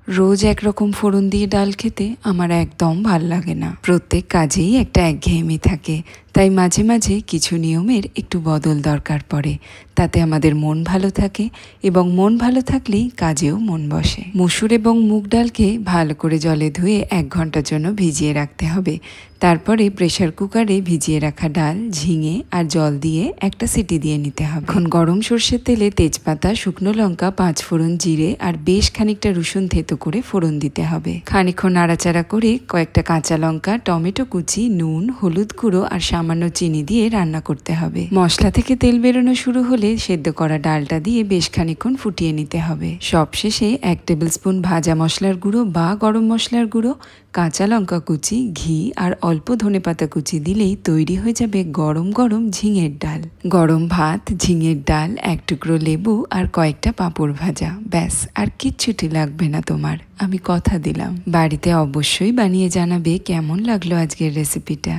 রোজ একরকম ফোড়ন দিয়ে ডাল খেতে আমার একদম ভাল লাগে না। প্রত্যেক কাজেই একটা একঘেয়েমি থাকে, তাই মাঝে মাঝে কিছু নিয়মের একটু বদল দরকার পড়ে। তাতে আমাদের মন ভালো থাকে এবং মন ভালো থাকলেই কাজেও মন বসে। মসুর এবং মুগ ডালকে ভালো করে জলে ধুয়ে 1 ঘন্টার জন্য ভিজিয়ে রাখতে হবে। তারপরে প্রেসার কুকারে ভিজিয়ে রাখা ডাল, ঝিঙে আর জল দিয়ে একটা সিটি দিয়ে নিতে হবে। এখন গরম সর্ষের তেলে তেজপাতা, শুকনো লঙ্কা, 5 ফোড়ন, জিরে আর বেশ খানিকটা রসুন থেতো করে ফোড়ন দিতে হবে। খানিকক্ষণ নাড়াচাড়া করে কয়েকটা কাঁচা লঙ্কা, টমেটো কুচি, নুন, হলুদ গুঁড়ো আর সামান্য চিনি দিয়ে রান্না করতে হবে। মশলা থেকে তেল বেরোনো শুরু হলে সেদ্ধ করা ডালটা দিয়ে বেশ খানিকক্ষণ ফুটিয়ে নিতে হবে। সবশেষে 1 টেবিল স্পুন ভাজা মশলার গুঁড়ো বা গরম মশলার গুঁড়ো, কাঁচা লঙ্কা কুচি, ঘি আর অল্প ধনেপাতা কুচি দিলেই তৈরি হয়ে যাবে গরম গরম ঝিঙের ডাল। গরম ভাত, ঝিঙের ডাল, 1 টুকরো লেবু আর কয়েকটা পাঁপড় ভাজা, ব্যাস আর কিচ্ছুটি লাগবে না তোমার, আমি কথা দিলাম। বাড়িতে অবশ্যই বানিয়ে জানাবে কেমন লাগলো আজকের রেসিপিটা।